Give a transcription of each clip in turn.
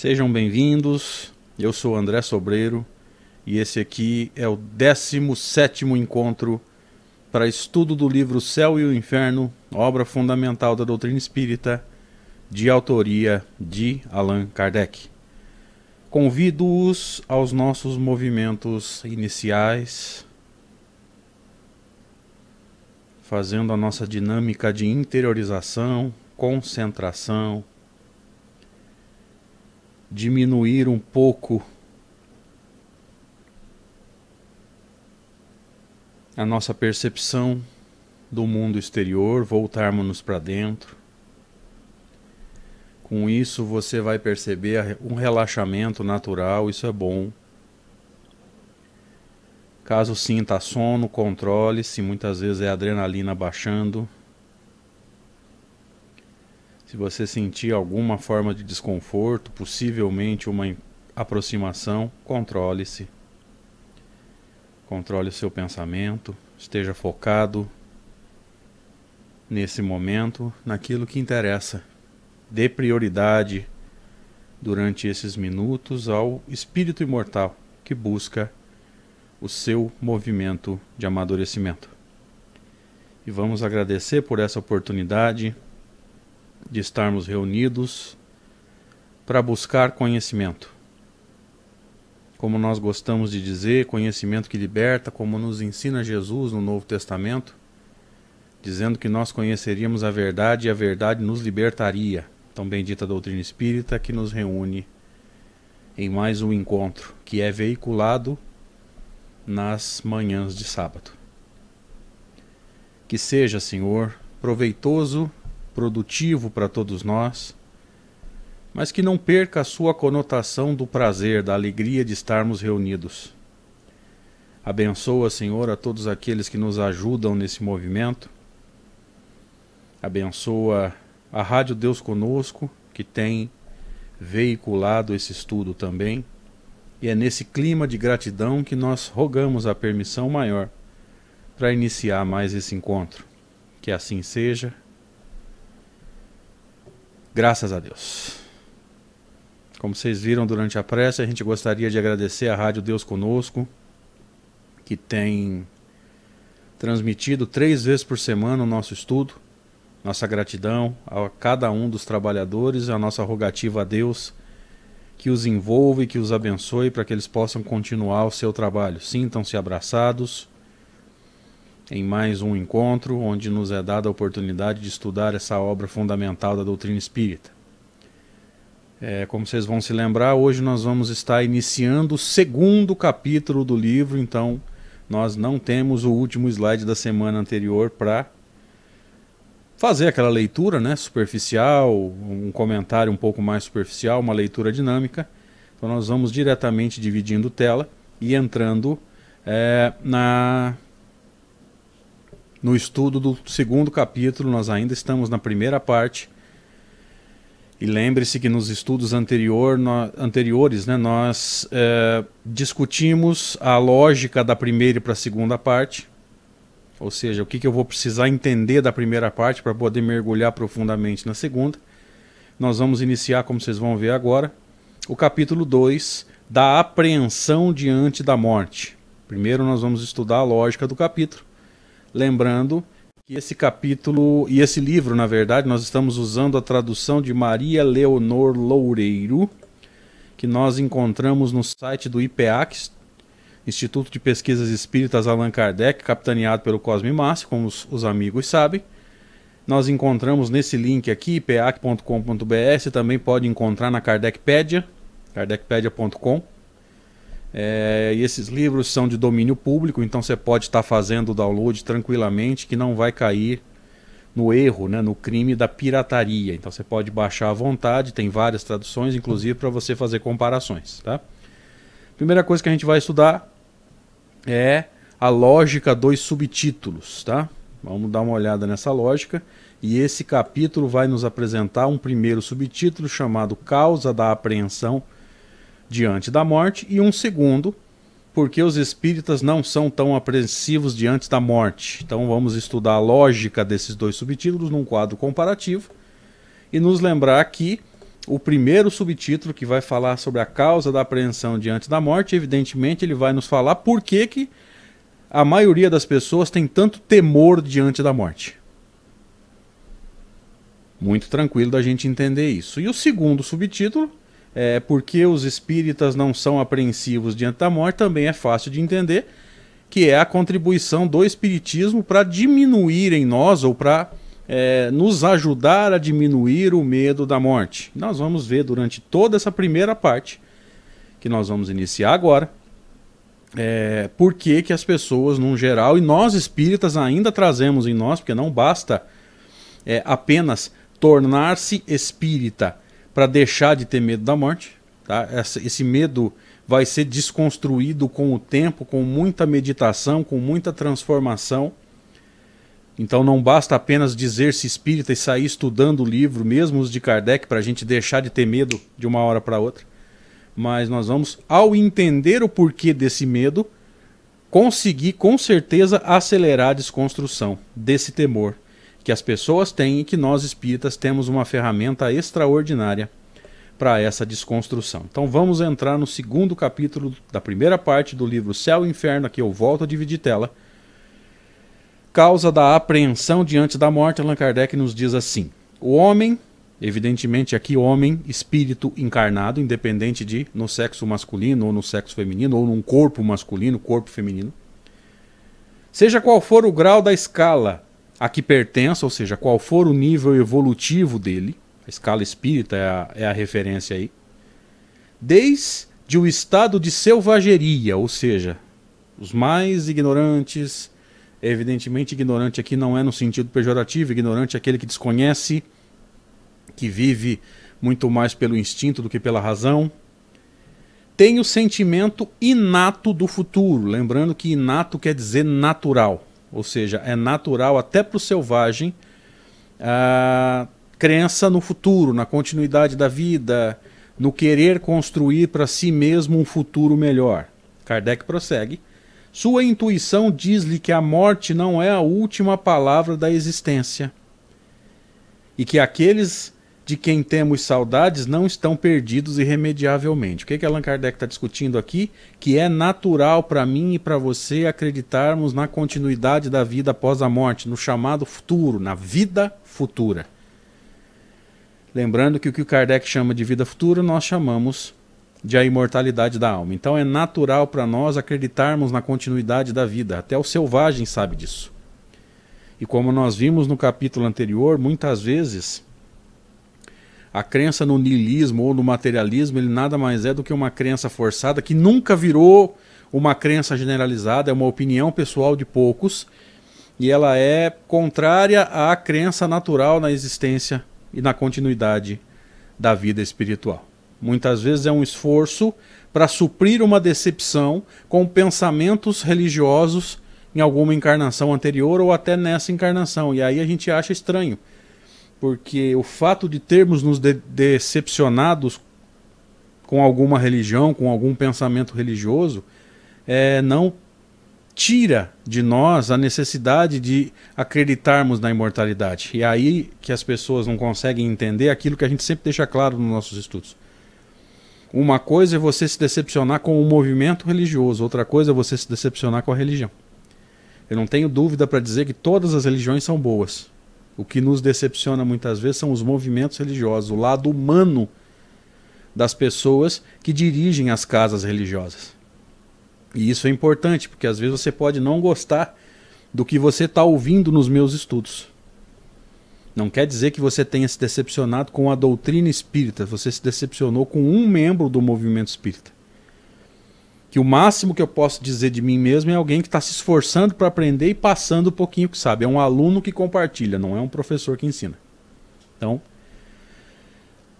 Sejam bem-vindos, eu sou André Sobreiro e esse aqui é o 17º encontro para estudo do livro Céu e o Inferno, obra fundamental da doutrina espírita, de autoria de Allan Kardec. Convido-os aos nossos movimentos iniciais, fazendo a nossa dinâmica de interiorização, concentração, diminuir um pouco a nossa percepção do mundo exterior, voltarmos-nos para dentro. Com isso você vai perceber um relaxamento natural, isso é bom. Caso sinta sono, controle-se, muitas vezes é a adrenalina baixando. Se você sentir alguma forma de desconforto, possivelmente uma aproximação, controle-se. Controle o seu pensamento, esteja focado nesse momento, naquilo que interessa. Dê prioridade durante esses minutos ao espírito imortal que busca o seu movimento de amadurecimento. E vamos agradecer por essa oportunidade de estarmos reunidos para buscar conhecimento. Como nós gostamos de dizer, conhecimento que liberta, como nos ensina Jesus no Novo Testamento, dizendo que nós conheceríamos a verdade e a verdade nos libertaria. Tão bendita doutrina espírita que nos reúne em mais um encontro, que é veiculado nas manhãs de sábado. Que seja, Senhor, proveitoso, produtivo para todos nós, mas que não perca a sua conotação do prazer, da alegria de estarmos reunidos. Abençoa, Senhor, a todos aqueles que nos ajudam nesse movimento. Abençoa a Rádio Deus Conosco, que tem veiculado esse estudo também. E é nesse clima de gratidão que nós rogamos a permissão maior para iniciar mais esse encontro. Que assim seja. Graças a Deus. Como vocês viram durante a prece, a gente gostaria de agradecer à Rádio Deus Conosco, que tem transmitido 3 vezes por semana o nosso estudo. Nossa gratidão a cada um dos trabalhadores, a nossa rogativa a Deus, que os envolva e que os abençoe para que eles possam continuar o seu trabalho. Sintam-se abraçados em mais um encontro, onde nos é dada a oportunidade de estudar essa obra fundamental da doutrina espírita. Como vocês vão se lembrar, hoje nós vamos estar iniciando o 2º capítulo do livro, então nós não temos o último slide da semana anterior para fazer aquela leitura, né, superficial, um comentário um pouco mais superficial, uma leitura dinâmica. Então nós vamos diretamente dividindo tela e entrando no estudo do 2º capítulo. Nós ainda estamos na primeira parte. E lembre-se que nos estudos anteriores, né, nós discutimos a lógica da primeira e para a segunda parte. Ou seja, o que eu vou precisar entender da primeira parte para poder mergulhar profundamente na segunda. Nós vamos iniciar, como vocês vão ver agora, o capítulo 2 da apreensão diante da morte. Primeiro nós vamos estudar a lógica do capítulo. Lembrando que esse capítulo e esse livro, na verdade, nós estamos usando a tradução de Maria Leonor Loureiro, que nós encontramos no site do IPEAC, Instituto de Pesquisas Espíritas Allan Kardec, capitaneado pelo Cosme Márcio, como os amigos sabem. Nós encontramos nesse link aqui, ipeac.com.br, você também pode encontrar na Kardecpedia, kardecpedia.com. E esses livros são de domínio público, então você pode estar fazendo o download tranquilamente, que não vai cair no erro, né, no crime da pirataria. Então você pode baixar à vontade, tem várias traduções, inclusive para você fazer comparações. Tá? Primeira coisa que a gente vai estudar é a lógica dos subtítulos. Tá? Vamos dar uma olhada nessa lógica. E esse capítulo vai nos apresentar um primeiro subtítulo chamado Causa da Apreensão diante da morte, e um segundo, porque os espíritas não são tão apreensivos diante da morte. Então vamos estudar a lógica desses dois subtítulos num quadro comparativo e nos lembrar que o primeiro subtítulo, que vai falar sobre a causa da apreensão diante da morte. Evidentemente ele vai nos falar por que a maioria das pessoas tem tanto temor diante da morte. Muito tranquilo da gente entender isso. E o segundo subtítulo, porque os espíritas não são apreensivos diante da morte, também é fácil de entender, que é a contribuição do espiritismo para diminuir em nós, ou para nos ajudar a diminuir o medo da morte. Nós vamos ver durante toda essa primeira parte, que nós vamos iniciar agora, por que as pessoas, num geral, e nós espíritas ainda trazemos em nós, porque não basta apenas tornar-se espírita para deixar de ter medo da morte, tá? Esse medo vai ser desconstruído com o tempo, com muita meditação, com muita transformação. Então não basta apenas dizer-se espírita e sair estudando o livro, mesmo os de Kardec, para a gente deixar de ter medo de uma hora para outra. Mas nós vamos, ao entender o porquê desse medo, conseguir com certeza acelerar a desconstrução desse temor que as pessoas têm, e que nós espíritas temos uma ferramenta extraordinária para essa desconstrução. Então vamos entrar no segundo capítulo da primeira parte do livro Céu e Inferno. Aqui eu volto a dividir tela. Causa da apreensão diante da morte. Allan Kardec nos diz assim: o homem, evidentemente aqui homem, espírito encarnado, independente de no sexo masculino ou no sexo feminino, ou num corpo masculino, corpo feminino, seja qual for o grau da escala a que pertença, ou seja, qual for o nível evolutivo dele, a escala espírita é a referência aí, desde o estado de selvageria, ou seja, os mais ignorantes. Evidentemente ignorante aqui não é no sentido pejorativo, ignorante é aquele que desconhece, que vive muito mais pelo instinto do que pela razão, tem o sentimento inato do futuro. Lembrando que inato quer dizer natural, ou seja, é natural até para o selvagem a crença no futuro, na continuidade da vida, no querer construir para si mesmo um futuro melhor. Kardec prossegue: sua intuição diz-lhe que a morte não é a última palavra da existência, e que aqueles de quem temos saudades não estão perdidos irremediavelmente. O que Allan Kardec está discutindo aqui? Que é natural para mim e para você acreditarmos na continuidade da vida após a morte, no chamado futuro, na vida futura. Lembrando que o Kardec chama de vida futura, nós chamamos de a imortalidade da alma. Então é natural para nós acreditarmos na continuidade da vida. Até o selvagem sabe disso. E como nós vimos no capítulo anterior, muitas vezes a crença no niilismo ou no materialismo, ele nada mais é do que uma crença forçada que nunca virou uma crença generalizada, é uma opinião pessoal de poucos, e ela é contrária à crença natural na existência e na continuidade da vida espiritual. Muitas vezes é um esforço para suprir uma decepção com pensamentos religiosos em alguma encarnação anterior ou até nessa encarnação. E aí a gente acha estranho, porque o fato de termos nos decepcionados com alguma religião, com algum pensamento religioso, não tira de nós a necessidade de acreditarmos na imortalidade. E é aí que as pessoas não conseguem entender aquilo que a gente sempre deixa claro nos nossos estudos. Uma coisa é você se decepcionar com o movimento religioso, outra coisa é você se decepcionar com a religião. Eu não tenho dúvida para dizer que todas as religiões são boas. O que nos decepciona muitas vezes são os movimentos religiosos, o lado humano das pessoas que dirigem as casas religiosas. E isso é importante, porque às vezes você pode não gostar do que você está ouvindo nos meus estudos. Não quer dizer que você tenha se decepcionado com a doutrina espírita, você se decepcionou com um membro do movimento espírita. Que o máximo que eu posso dizer de mim mesmo é alguém que está se esforçando para aprender e passando um pouquinho que sabe. É um aluno que compartilha, não é um professor que ensina. Então,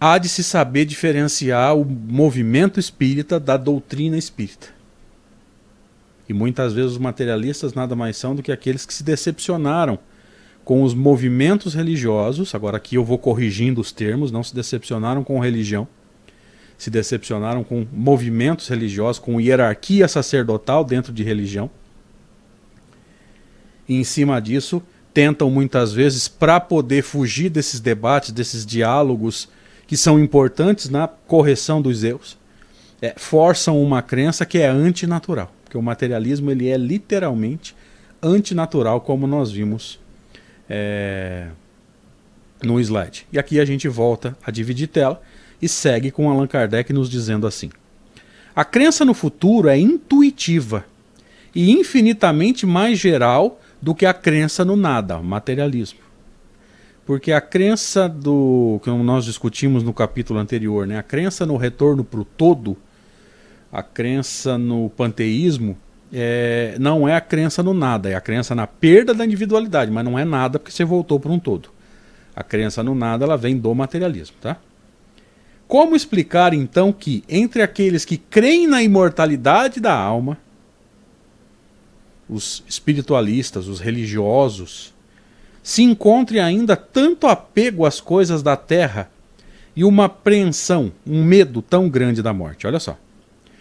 há de se saber diferenciar o movimento espírita da doutrina espírita. E muitas vezes os materialistas nada mais são do que aqueles que se decepcionaram com os movimentos religiosos. Agora aqui eu vou corrigindo os termos, não se decepcionaram com religião, se decepcionaram com movimentos religiosos, com hierarquia sacerdotal dentro de religião. E em cima disso tentam muitas vezes, para poder fugir desses debates, desses diálogos que são importantes na correção dos erros, forçam uma crença que é antinatural. Porque o materialismo ele é literalmente antinatural, como nós vimos no slide. E aqui a gente volta a dividir tela e segue com Allan Kardec nos dizendo assim: a crença no futuro é intuitiva e infinitamente mais geral do que a crença no nada, o materialismo. Porque a crença que nós discutimos no capítulo anterior, né, a crença no retorno para o todo, a crença no panteísmo, não é a crença no nada, é a crença na perda da individualidade, mas não é nada porque você voltou para um todo. A crença no nada ela vem do materialismo, tá? Como explicar então que entre aqueles que creem na imortalidade da alma, os espiritualistas, os religiosos, se encontre ainda tanto apego às coisas da terra e uma apreensão, um medo tão grande da morte? Olha só.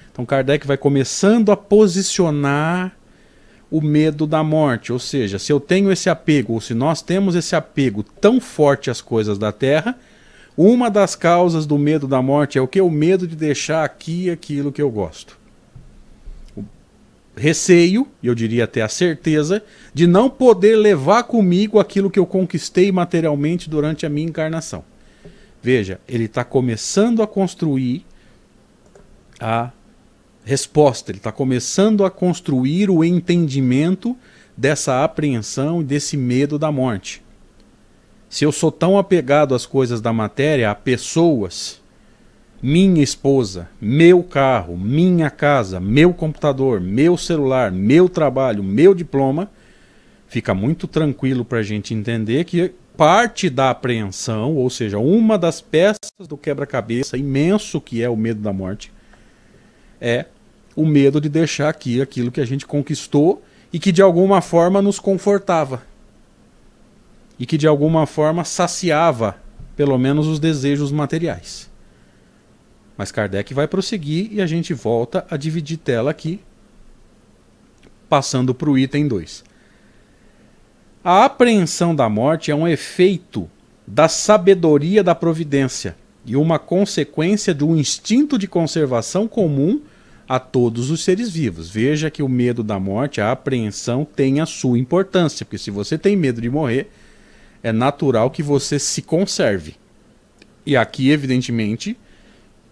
Então Kardec vai começando a posicionar o medo da morte, ou seja, se eu tenho esse apego, ou se nós temos esse apego tão forte às coisas da terra, uma das causas do medo da morte é o que? O medo de deixar aqui aquilo que eu gosto. O receio, e eu diria até a certeza, de não poder levar comigo aquilo que eu conquistei materialmente durante a minha encarnação. Veja, ele está começando a construir a resposta, ele está começando a construir o entendimento dessa apreensão e desse medo da morte. Se eu sou tão apegado às coisas da matéria, a pessoas, minha esposa, meu carro, minha casa, meu computador, meu celular, meu trabalho, meu diploma, fica muito tranquilo para a gente entender que parte da apreensão, ou seja, uma das peças do quebra-cabeça imenso que é o medo da morte, é o medo de deixar aqui aquilo que a gente conquistou e que de alguma forma nos confortava. E que de alguma forma saciava, pelo menos, os desejos materiais. Mas Kardec vai prosseguir e a gente volta a dividir tela aqui, passando para o item 2. A apreensão da morte é um efeito da sabedoria da providência e uma consequência de um instinto de conservação comum a todos os seres vivos. Veja que o medo da morte, a apreensão, tem a sua importância, porque se você tem medo de morrer, é natural que você se conserve. E aqui, evidentemente,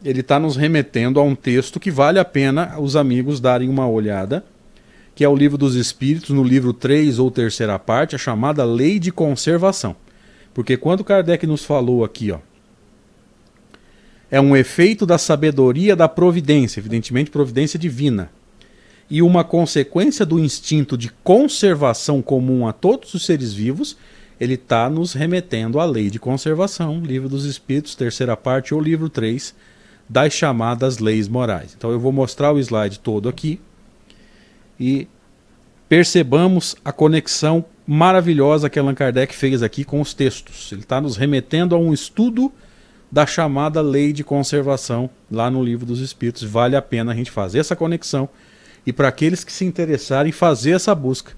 ele está nos remetendo a um texto que vale a pena os amigos darem uma olhada, que é o Livro dos Espíritos, no livro 3 ou terceira parte, a chamada Lei de Conservação. Porque quando Kardec nos falou aqui, ó, é um efeito da sabedoria da providência, evidentemente providência divina, e uma consequência do instinto de conservação comum a todos os seres vivos, ele está nos remetendo à Lei de Conservação, Livro dos Espíritos, terceira parte, ou livro 3, das chamadas leis morais. Então eu vou mostrar o slide todo aqui e percebamos a conexão maravilhosa que Allan Kardec fez aqui com os textos. Ele está nos remetendo a um estudo da chamada Lei de Conservação lá no Livro dos Espíritos. Vale a pena a gente fazer essa conexão e para aqueles que se interessarem fazer essa busca.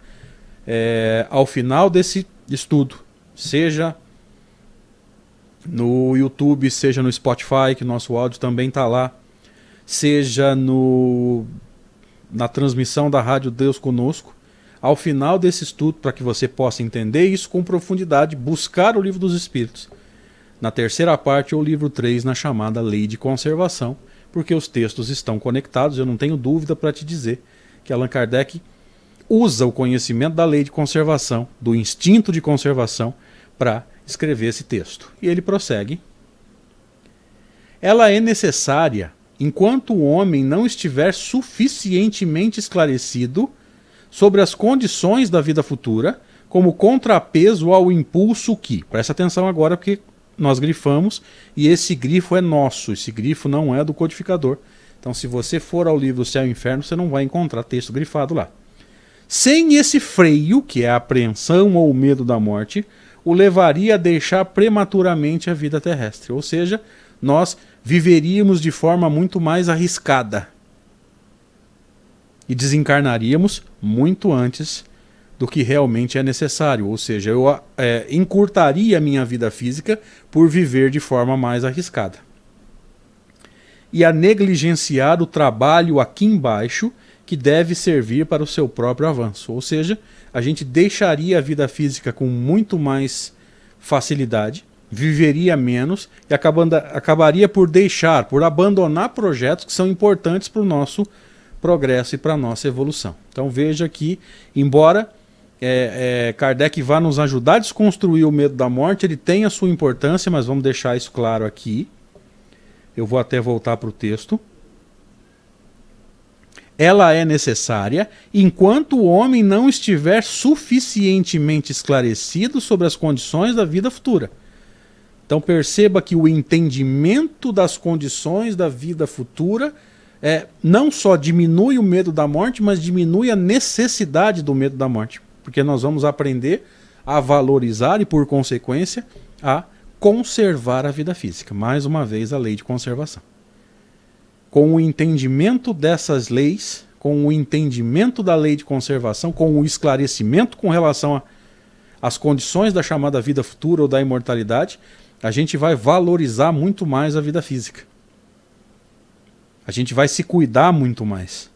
Ao final desse estudo, seja no YouTube, seja no Spotify, que o nosso áudio também está lá, seja na transmissão da Rádio Deus Conosco, ao final desse estudo, para que você possa entender isso com profundidade, buscar o Livro dos Espíritos, na terceira parte ou livro 3, na chamada Lei de Conservação, porque os textos estão conectados. Eu não tenho dúvida para te dizer que Allan Kardec usa o conhecimento da lei de conservação, do instinto de conservação, para escrever esse texto. E ele prossegue. Ela é necessária enquanto o homem não estiver suficientemente esclarecido sobre as condições da vida futura, como contrapeso ao impulso que... Presta atenção agora, porque nós grifamos e esse grifo é nosso, esse grifo não é do codificador. Então, se você for ao livro Céu e Inferno, você não vai encontrar texto grifado lá. Sem esse freio, que é a apreensão ou o medo da morte, o levaria a deixar prematuramente a vida terrestre. Ou seja, nós viveríamos de forma muito mais arriscada e desencarnaríamos muito antes do que realmente é necessário, ou seja, eu encurtaria a minha vida física por viver de forma mais arriscada. E a negligenciar o trabalho aqui embaixo, que deve servir para o seu próprio avanço. Ou seja, a gente deixaria a vida física com muito mais facilidade, viveria menos e acabaria por abandonar projetos que são importantes para o nosso progresso e para a nossa evolução. Então veja que, embora Kardec vá nos ajudar a desconstruir o medo da morte, ele tem a sua importância, mas vamos deixar isso claro aqui. Eu vou até voltar para o texto. Ela é necessária enquanto o homem não estiver suficientemente esclarecido sobre as condições da vida futura. Então perceba que o entendimento das condições da vida futura não só diminui o medo da morte, mas diminui a necessidade do medo da morte. Porque nós vamos aprender a valorizar e, por consequência, a conservar a vida física. Mais uma vez, a lei de conservação. Com o entendimento dessas leis, com o entendimento da lei de conservação, com o esclarecimento com relação às condições da chamada vida futura ou da imortalidade, a gente vai valorizar muito mais a vida física. A gente vai se cuidar muito mais.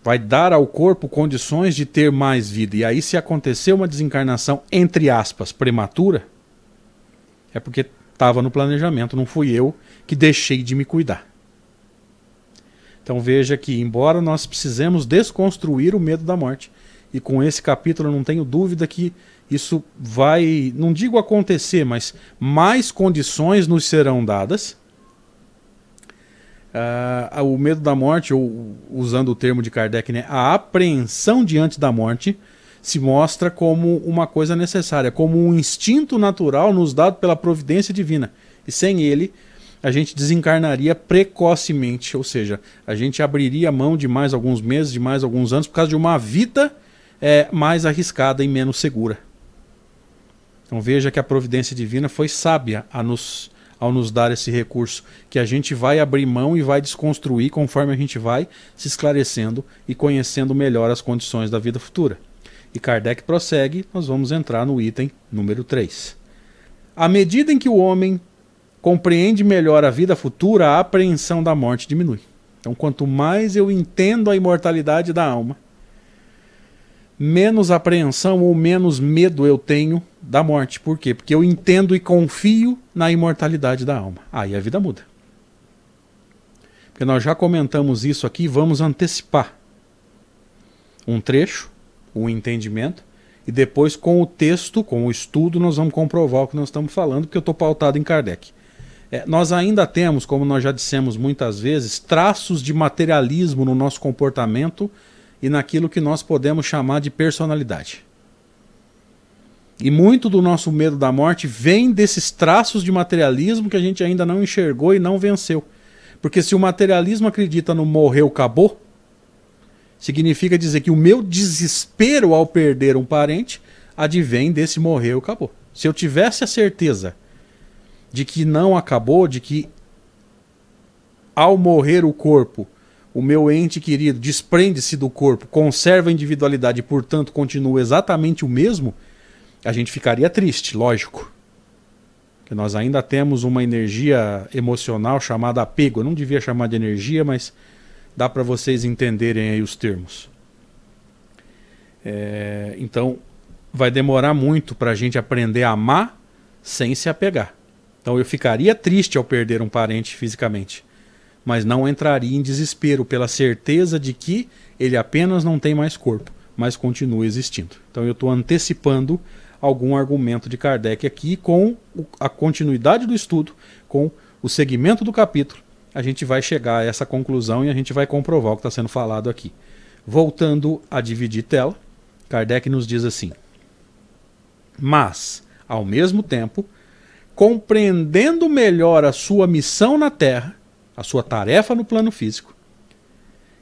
Vai dar ao corpo condições de ter mais vida. E aí, se acontecer uma desencarnação, entre aspas, prematura, é porque estava no planejamento, não fui eu que deixei de me cuidar. Então veja que, embora nós precisemos desconstruir o medo da morte, e com esse capítulo eu não tenho dúvida que isso vai, não digo acontecer, mas mais condições nos serão dadas. O medo da morte, ou usando o termo de Kardec, né, a apreensão diante da morte, se mostra como uma coisa necessária, como um instinto natural nos dado pela providência divina. E sem ele, a gente desencarnaria precocemente, ou seja, a gente abriria mão de mais alguns meses, de mais alguns anos, por causa de uma vida mais arriscada e menos segura. Então veja que a providência divina foi sábia ao nos dar esse recurso, que a gente vai abrir mão e vai desconstruir conforme a gente vai se esclarecendo e conhecendo melhor as condições da vida futura. E Kardec prossegue, nós vamos entrar no item número 3. À medida em que o homem compreende melhor a vida futura, a apreensão da morte diminui. Então, quanto mais eu entendo a imortalidade da alma, menos apreensão ou menos medo eu tenho da morte. Por quê? Porque eu entendo e confio na imortalidade da alma. Aí a vida muda. Porque nós já comentamos isso aqui, vamos antecipar um trecho, um entendimento, e depois com o texto, com o estudo, nós vamos comprovar o que nós estamos falando, porque eu estou pautado em Kardec. Nós ainda temos, como nós já dissemos muitas vezes, traços de materialismo no nosso comportamento e naquilo que nós podemos chamar de personalidade. E muito do nosso medo da morte vem desses traços de materialismo que a gente ainda não enxergou e não venceu. Porque se o materialismo acredita no morreu, acabou, significa dizer que o meu desespero ao perder um parente advém desse morreu, acabou. Se eu tivesse a certeza de que não acabou, de que ao morrer o corpo, o meu ente querido desprende-se do corpo, conserva a individualidade e, portanto, continua exatamente o mesmo, a gente ficaria triste, lógico. Porque nós ainda temos uma energia emocional chamada apego. Eu não devia chamar de energia, mas dá para vocês entenderem aí os termos. Então, vai demorar muito para a gente aprender a amar sem se apegar. Então, eu ficaria triste ao perder um parente fisicamente, mas não entraria em desespero pela certeza de que ele apenas não tem mais corpo, mas continua existindo. Então eu estou antecipando algum argumento de Kardec aqui, com a continuidade do estudo, com o segmento do capítulo, a gente vai chegar a essa conclusão e a gente vai comprovar o que está sendo falado aqui. Voltando a dividir tela, Kardec nos diz assim: mas, ao mesmo tempo, compreendendo melhor a sua missão na Terra, a sua tarefa no plano físico,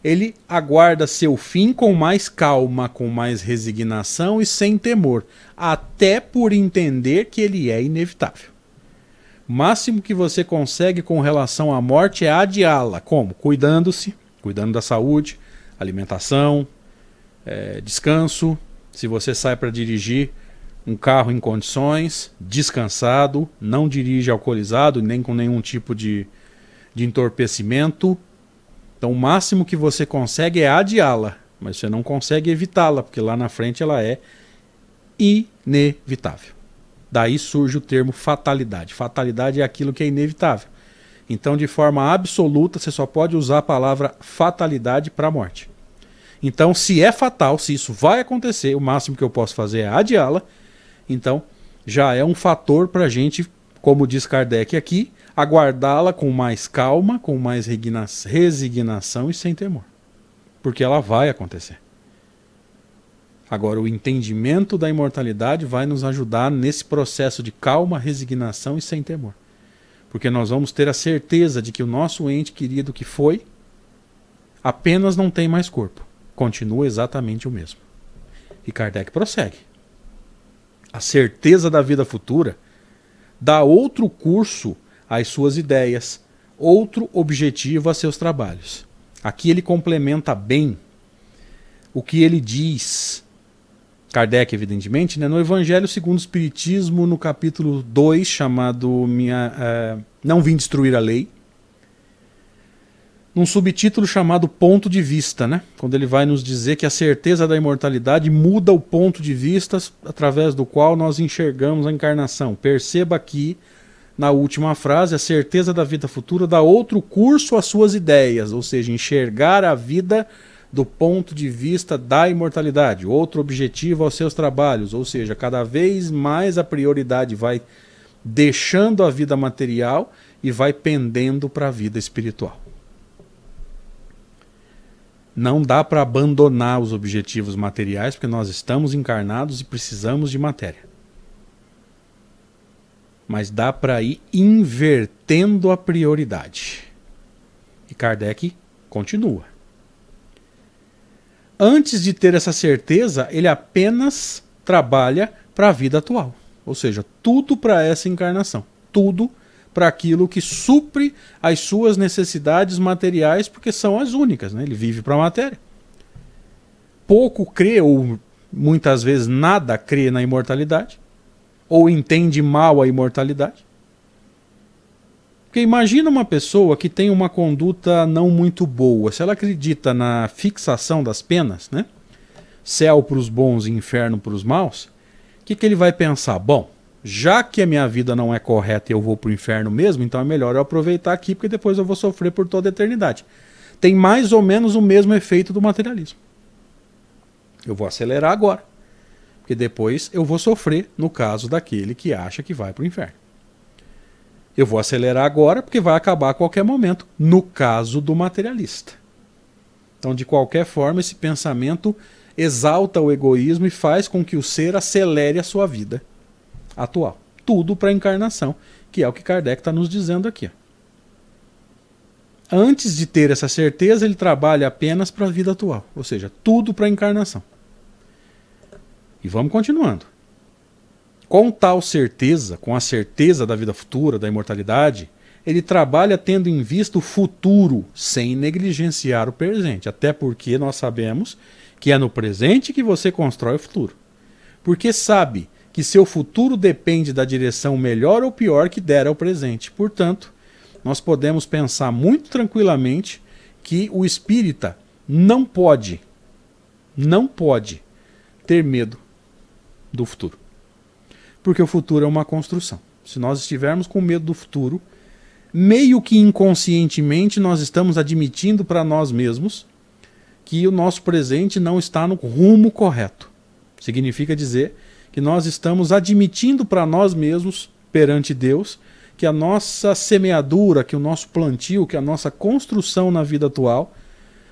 ele aguarda seu fim com mais calma, com mais resignação e sem temor, até por entender que ele é inevitável. O máximo que você consegue com relação à morte é adiá-la. Como? Cuidando-se, cuidando da saúde, alimentação, descanso. Se você sai para dirigir um carro em condições, descansado, não dirige alcoolizado, nem com nenhum tipo de entorpecimento. Então o máximo que você consegue é adiá-la, mas você não consegue evitá-la, porque lá na frente ela é inevitável. Daí surge o termo fatalidade. Fatalidade é aquilo que é inevitável. Então, de forma absoluta, você só pode usar a palavra fatalidade para a morte. Então, se é fatal, se isso vai acontecer, o máximo que eu posso fazer é adiá-la. Então, já é um fator para a gente, como diz Kardec aqui, aguardá-la com mais calma, com mais resignação e sem temor. Porque ela vai acontecer. Agora, o entendimento da imortalidade vai nos ajudar nesse processo de calma, resignação e sem temor. Porque nós vamos ter a certeza de que o nosso ente querido que foi, apenas não tem mais corpo. Continua exatamente o mesmo. E Kardec prossegue. A certeza da vida futura dá outro curso às suas ideias, outro objetivo a seus trabalhos. Aqui ele complementa bem o que ele diz, Kardec evidentemente, né, no Evangelho segundo o Espiritismo, no capítulo 2, chamado Não Vim Destruir a Lei, num subtítulo chamado Ponto de Vista, né, quando ele vai nos dizer que a certeza da imortalidade muda o ponto de vista através do qual nós enxergamos a encarnação. Perceba aqui, na última frase, a certeza da vida futura dá outro curso às suas ideias, ou seja, enxergar a vida do ponto de vista da imortalidade, outro objetivo aos seus trabalhos, ou seja, cada vez mais a prioridade vai deixando a vida material e vai pendendo para a vida espiritual. Não dá para abandonar os objetivos materiais, porque nós estamos encarnados e precisamos de matéria. Mas dá para ir invertendo a prioridade. E Kardec continua. Antes de ter essa certeza, ele apenas trabalha para a vida atual. Ou seja, tudo para essa encarnação. Tudo para aquilo que supre as suas necessidades materiais, porque são as únicas, né? Ele vive para a matéria. Pouco crê, ou muitas vezes nada crê na imortalidade, ou entende mal a imortalidade. Porque imagina uma pessoa que tem uma conduta não muito boa, se ela acredita na fixação das penas, né? Céu para os bons e inferno para os maus, o que ele vai pensar? Bom, já que a minha vida não é correta e eu vou para o inferno mesmo, então é melhor eu aproveitar aqui, porque depois eu vou sofrer por toda a eternidade. Tem mais ou menos o mesmo efeito do materialismo. Eu vou acelerar agora, porque depois eu vou sofrer no caso daquele que acha que vai para o inferno. Eu vou acelerar agora porque vai acabar a qualquer momento, no caso do materialista. Então, de qualquer forma, esse pensamento exalta o egoísmo e faz com que o ser acelere a sua vida atual. Tudo para a encarnação, que é o que Kardec está nos dizendo aqui. Antes de ter essa certeza, ele trabalha apenas para a vida atual, ou seja, tudo para a encarnação. E vamos continuando. Com tal certeza, com a certeza da vida futura, da imortalidade, ele trabalha tendo em vista o futuro, sem negligenciar o presente. Até porque nós sabemos que é no presente que você constrói o futuro. Porque sabe que seu futuro depende da direção melhor ou pior que der ao presente. Portanto, nós podemos pensar muito tranquilamente que o espírita não pode ter medo do futuro. Porque o futuro é uma construção. Se nós estivermos com medo do futuro, meio que inconscientemente nós estamos admitindo para nós mesmos que o nosso presente não está no rumo correto. Significa dizer que nós estamos admitindo para nós mesmos, perante Deus, que a nossa semeadura, que o nosso plantio, que a nossa construção na vida atual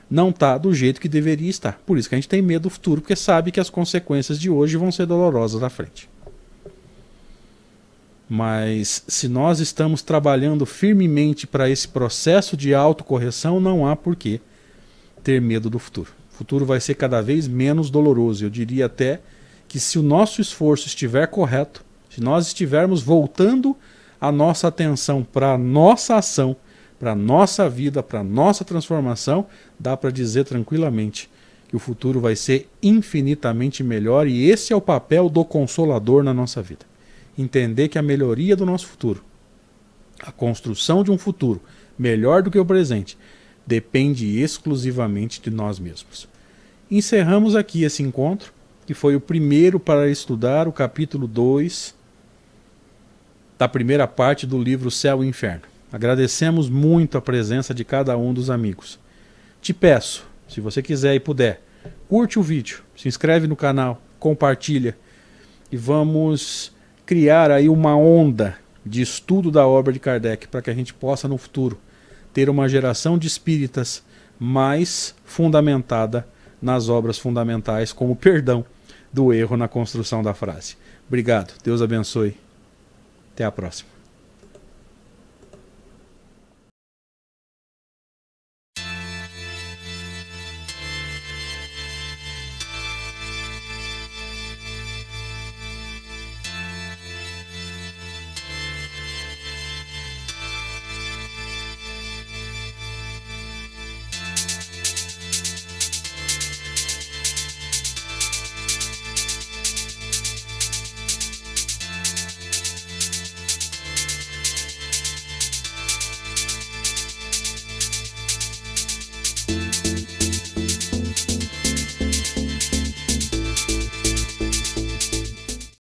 não está do jeito que deveria estar. Por isso que a gente tem medo do futuro, porque sabe que as consequências de hoje vão ser dolorosas à frente. Mas se nós estamos trabalhando firmemente para esse processo de autocorreção, não há por que ter medo do futuro. O futuro vai ser cada vez menos doloroso. Eu diria até que se o nosso esforço estiver correto, se nós estivermos voltando a nossa atenção para a nossa ação, para a nossa vida, para a nossa transformação, dá para dizer tranquilamente que que o futuro vai ser infinitamente melhor, e esse é o papel do Consolador na nossa vida. Entender que a melhoria do nosso futuro, a construção de um futuro melhor do que o presente, depende exclusivamente de nós mesmos. Encerramos aqui esse encontro, que foi o primeiro para estudar o capítulo 2 da primeira parte do livro Céu e Inferno. Agradecemos muito a presença de cada um dos amigos. Te peço, se você quiser e puder, curte o vídeo, se inscreve no canal, compartilha e vamos criar aí uma onda de estudo da obra de Kardec para que a gente possa no futuro ter uma geração de espíritas mais fundamentada nas obras fundamentais, como o perdão do erro na construção da frase. Obrigado, Deus abençoe. Até a próxima.